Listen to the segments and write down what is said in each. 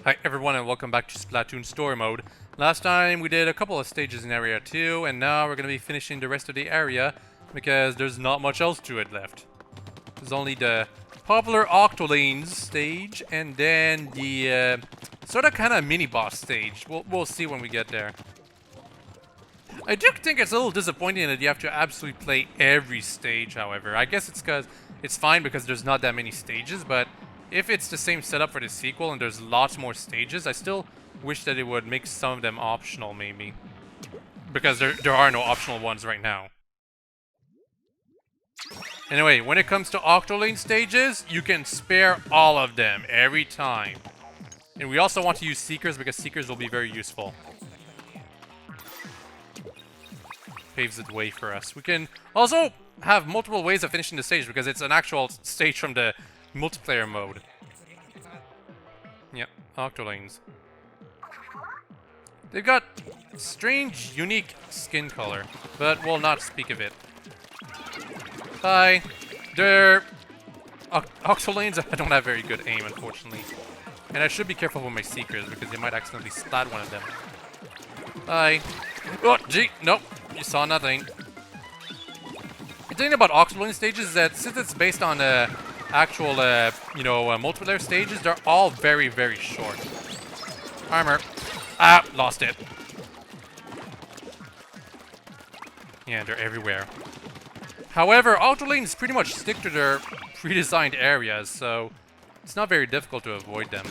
Hi everyone and welcome back to Splatoon Story Mode. Last time we did a couple of stages in Area 2 and now we're going to be finishing the rest of the area because there's not much else to it left. There's only the popular Octolines stage and then the sort of kind of mini-boss stage. We'll see when we get there. I do think it's a little disappointing that you have to absolutely play every stage, however. I guess it's because it's fine because there's not that many stages, but if it's the same setup for the sequel and there's lots more stages, I still wish that it would make some of them optional, maybe. Because there are no optional ones right now. Anyway, when it comes to Octoline stages, you can spare all of them every time. And we also want to use Seekers because Seekers will be very useful. Paves the way for us. We can also have multiple ways of finishing the stage because it's an actual stage from the multiplayer mode. Yep, Octolines. They've got strange, unique skin color, but we'll not speak of it. Hi. They're... Octolines, I don't have very good aim, unfortunately. And I should be careful with my Seekers because they might accidentally splat one of them. Hi. Oh, gee, nope. You saw nothing. The thing about Octoline stages is that since it's based on actual, multiplayer stages, they're all very, very short. Armor. Ah, lost it. Yeah, they're everywhere. However, Octolines pretty much stick to their pre-designed areas, so it's not very difficult to avoid them.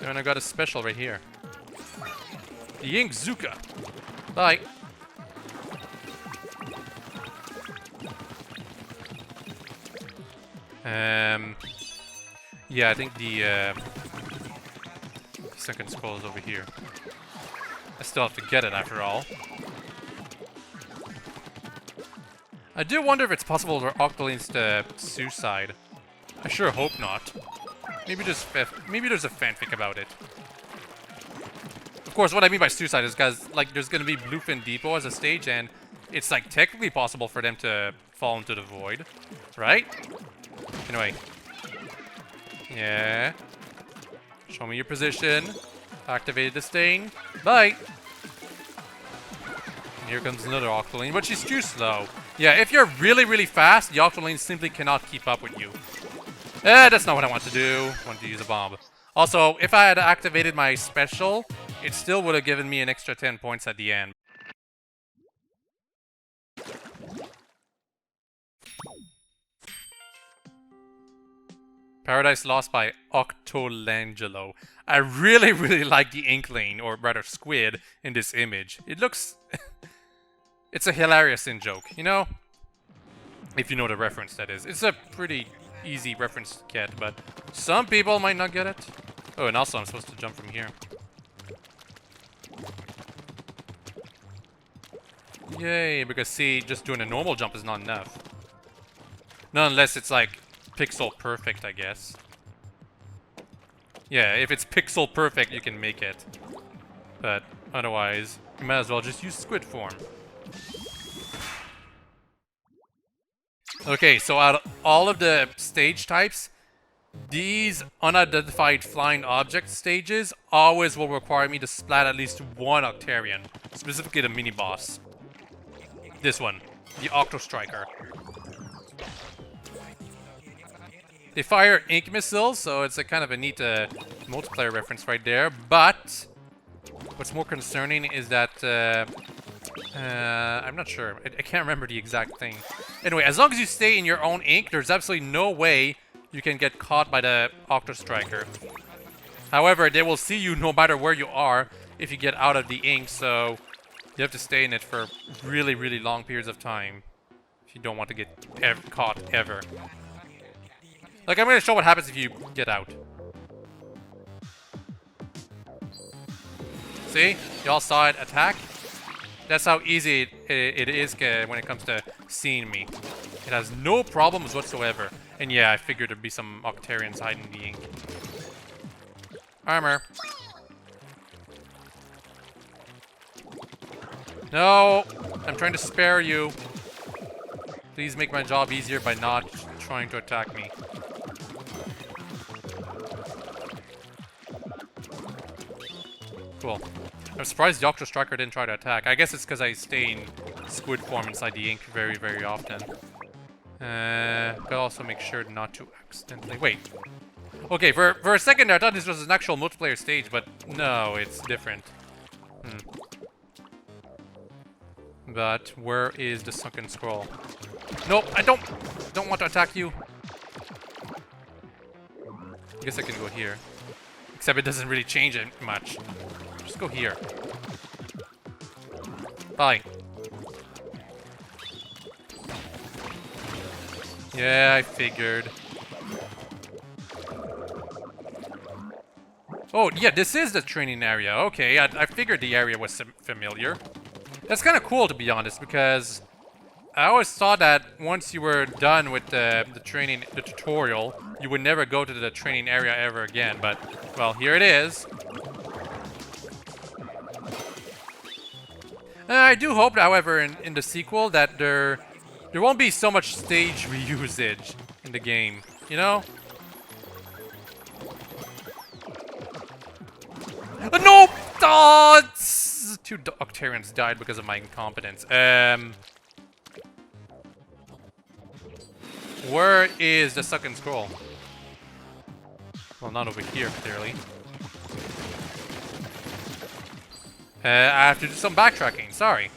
And I got a special right here. The Ink Zuka. Bye. Yeah, I think the second scroll is over here. I still have to get it after all. I do wonder if it's possible for Octolines to suicide. I sure hope not. Maybe there's a fanfic about it. Of course, what I mean by suicide is because, like, there's gonna be Bluefin Depot as a stage, and it's, like, technically possible for them to fall into the void, right? Anyway. Yeah. Show me your position. Activated the stain. Bye! And here comes another Octoline, but she's too slow. Yeah, if you're really, really fast, the Octoline simply cannot keep up with you. That's not what I want to do. I want to use a bomb. Also, if I had activated my special, it still would have given me an extra 10 points at the end. Paradise Lost by Octolangelo. I really, really like the Inkling, or rather squid, in this image. It looks... it's a hilarious in-joke, you know? If you know the reference, that is. It's a pretty easy reference to get, but some people might not get it. Oh, and also I'm supposed to jump from here. Yay, because see, just doing a normal jump is not enough. Not unless it's like pixel perfect, I guess. Yeah, if it's pixel perfect, you can make it. But otherwise, you might as well just use squid form. Okay, so out of all of the stage types, these unidentified flying object stages always will require me to splat at least one Octarian, specifically the mini-boss. This one, the Octo Striker. They fire ink missiles, so it's a kind of a neat multiplayer reference right there, but what's more concerning is that I'm not sure. I can't remember the exact thing. Anyway, as long as you stay in your own ink, there's absolutely no way you can get caught by the Octo Striker. However, they will see you no matter where you are if you get out of the ink, so you have to stay in it for really, really long periods of time if you don't want to get caught ever. Like, I'm going to show what happens if you get out. See? Y'all saw it attack? That's how easy it is when it comes to seeing me. It has no problems whatsoever. And yeah, I figured there'd be some Octarians hiding in the ink. Armor. No! I'm trying to spare you. Please make my job easier by not trying to attack me. Cool. I'm surprised the Octo Striker didn't try to attack. I guess it's because I stay in squid form inside the ink very, very often. Gotta also make sure not to accidentally... Wait. Okay, for a second there, I thought this was an actual multiplayer stage, but no, it's different. But where is the sunken scroll? Nope, I don't want to attack you. I guess I can go here. Except it doesn't really change it much. Just go here. Bye. Yeah, I figured. Oh, yeah, this is the training area. Okay, I figured the area was familiar. That's kind of cool, to be honest, because I always thought that once you were done with the training, the tutorial, you would never go to the training area ever again. But, well, here it is. I do hope, however, in the sequel that there won't be so much stage reusage in the game, you know? No! Oh, two Octarians died because of my incompetence. Where is the sunken scroll? Well, not over here, clearly. I have to do some backtracking, sorry.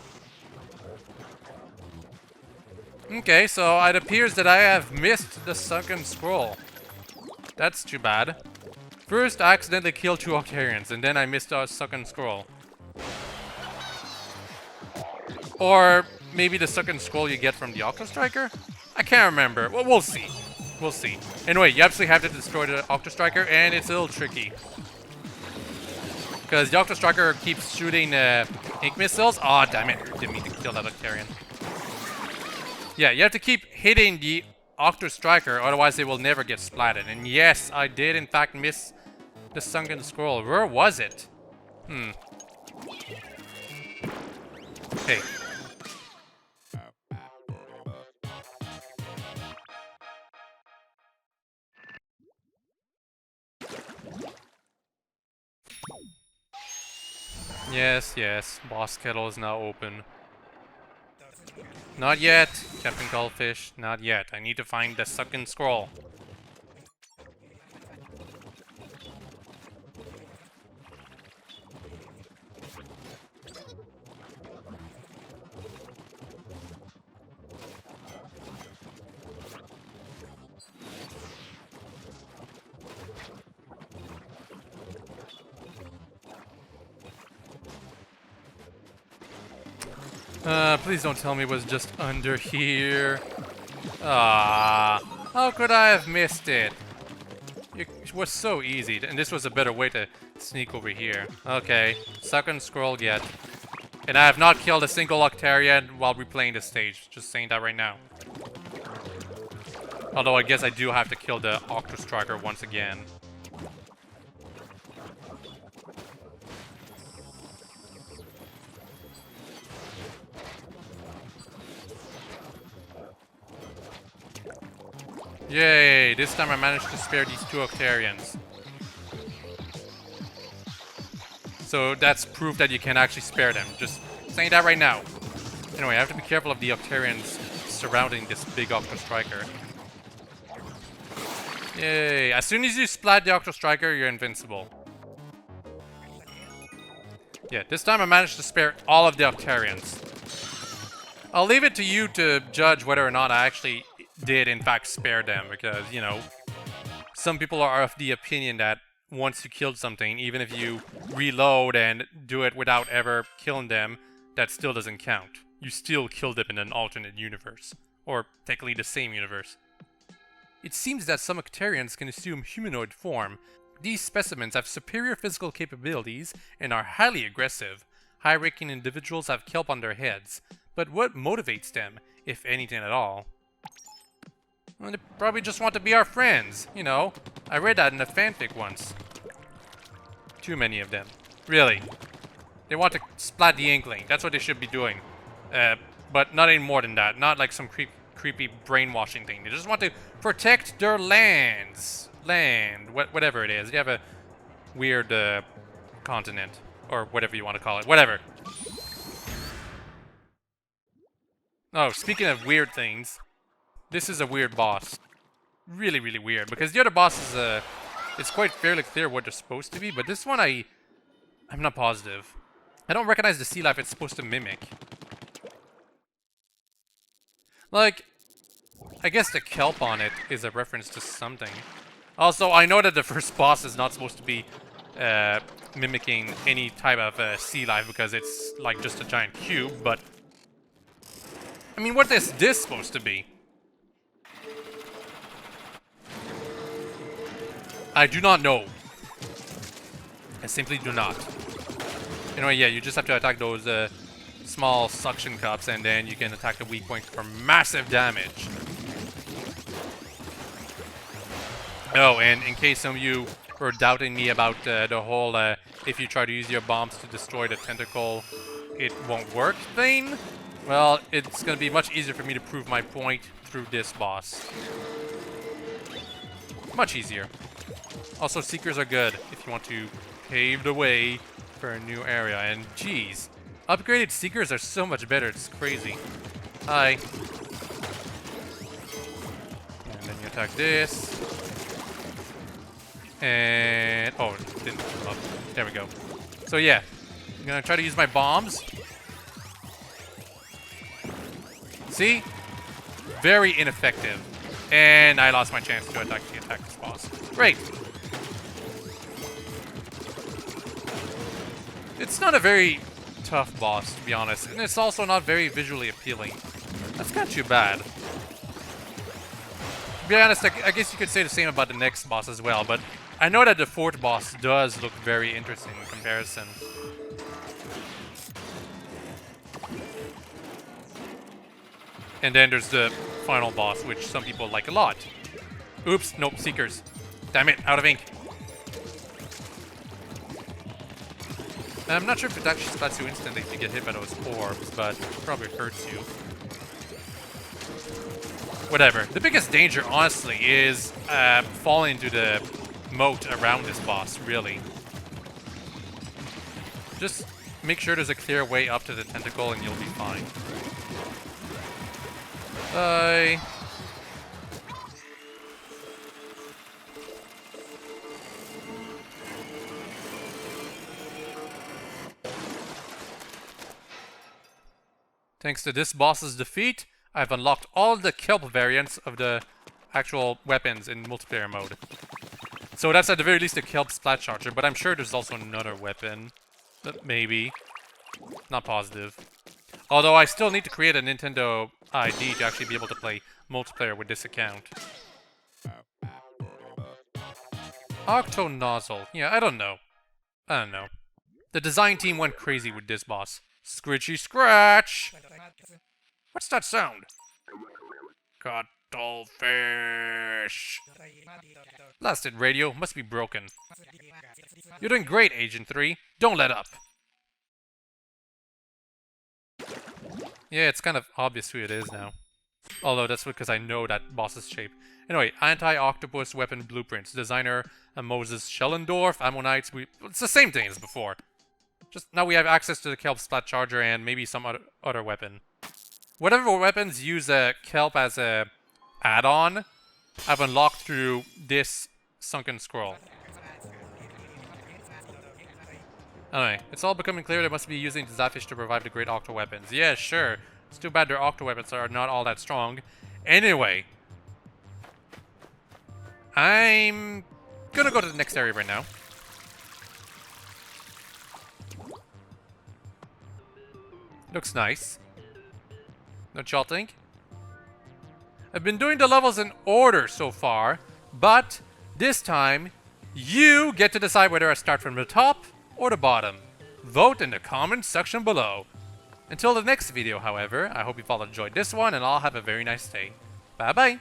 Okay, so it appears that I have missed the sunken scroll. That's too bad. First, I accidentally killed two Octarians, and then I missed a sunken scroll. Or maybe the sunken scroll you get from the Octo Striker? I can't remember. Well, we'll see. We'll see. Anyway, you absolutely have to destroy the Octo Striker, and it's a little tricky. Because the Octo Striker keeps shooting ink missiles. Aw, oh, damn it. Didn't mean to kill that Octarian. Yeah, you have to keep hitting the Octo Striker, otherwise it will never get splatted. And yes, I did in fact miss the sunken scroll. Where was it? Hey. Yes, yes. Boss kettle is now open. Not yet, Captain Goldfish. Not yet. I need to find the sunken scroll. Please don't tell me it was just under here. Ah, how could I have missed it? It was so easy, and this was a better way to sneak over here. Okay, sunken scroll yet. And I have not killed a single Octarian while replaying the stage. Just saying that right now. Although I guess I do have to kill the Octo Striker once again. Yay! This time I managed to spare these two Octarians. So that's proof that you can actually spare them. Just saying that right now. Anyway, I have to be careful of the Octarians surrounding this big Octo Striker. Yay! As soon as you splat the Octo Striker, you're invincible. Yeah, this time I managed to spare all of the Octarians. I'll leave it to you to judge whether or not I actually did in fact spare them, because, you know, some people are of the opinion that once you killed something, even if you reload and do it without ever killing them, that still doesn't count. You still killed them in an alternate universe. Or technically the same universe. It seems that some Octarians can assume humanoid form. These specimens have superior physical capabilities and are highly aggressive. High-ranking individuals have kelp on their heads. But what motivates them, if anything at all? Well, they probably just want to be our friends, you know. I read that in a fanfic once. Too many of them. Really. They want to splat the Inkling. That's what they should be doing. But not any more than that. Not like some creepy brainwashing thing. They just want to protect their lands. Whatever it is. They have a weird continent. Or whatever you want to call it. Whatever. Oh, speaking of weird things, this is a weird boss. Really, really weird. Because the other bosses, it's quite fairly clear what they're supposed to be. But this one, I'm not positive. I don't recognize the sea life it's supposed to mimic. Like, I guess the kelp on it is a reference to something. Also, I know that the first boss is not supposed to be mimicking any type of sea life because it's like just a giant cube, but... I mean, what is this supposed to be? I do not know. I simply do not. Anyway, yeah, you just have to attack those small suction cups, and then you can attack the weak point for massive damage. Oh, and in case some of you were doubting me about the whole if you try to use your bombs to destroy the tentacle, it won't work thing, well, it's going to be much easier for me to prove my point through this boss. Much easier. Also, Seekers are good if you want to pave the way for a new area. And geez, upgraded Seekers are so much better, it's crazy. Hi. And then you attack this. And... oh, it didn't come up. There we go. So yeah, I'm gonna try to use my bombs. See? Very ineffective. And I lost my chance to attack this boss. Great! It's not a very tough boss, to be honest. And it's also not very visually appealing. That's not too bad. To be honest, I guess you could say the same about the next boss as well, but I know that the fourth boss does look very interesting in comparison. And then there's the final boss, which some people like a lot. Oops, nope, Seekers. Damn it, out of ink. I'm not sure if it actually splats you instantly if you get hit by those orbs, but it probably hurts you. Whatever. The biggest danger, honestly, is falling into the moat around this boss, really. Just make sure there's a clear way up to the tentacle and you'll be fine. Bye. Thanks to this boss's defeat, I've unlocked all the kelp variants of the actual weapons in multiplayer mode. So that's at the very least a kelp splat charger, but I'm sure there's also another weapon. Maybe. Not positive. Although I still need to create a Nintendo ID to actually be able to play multiplayer with this account. Octo Nozzle. Yeah, I don't know. The design team went crazy with this boss. Scritchy scratch! What's that sound? Cuttlefish! Blasted radio, must be broken. You're doing great, Agent 3. Don't let up. Yeah, it's kind of obvious who it is now. Although that's because I know that boss's shape. Anyway, anti-octopus weapon blueprints. Designer Moses Schellendorf, Ammonites. It's the same thing as before. Just now we have access to the kelp splat charger and maybe some other weapon. Whatever weapons use kelp as a add-on, I've unlocked through this sunken scroll. Anyway, it's all becoming clear they must be using the Zapfish to provide the great octo weapons. Yeah, sure. It's too bad their octo weapons are not all that strong. Anyway, I'm gonna go to the next area right now. Looks nice. Don't y'all think? I've been doing the levels in order so far, but this time, you get to decide whether I start from the top or the bottom. Vote in the comments section below. Until the next video, however, I hope you've all enjoyed this one, and I'll have a very nice day. Bye-bye!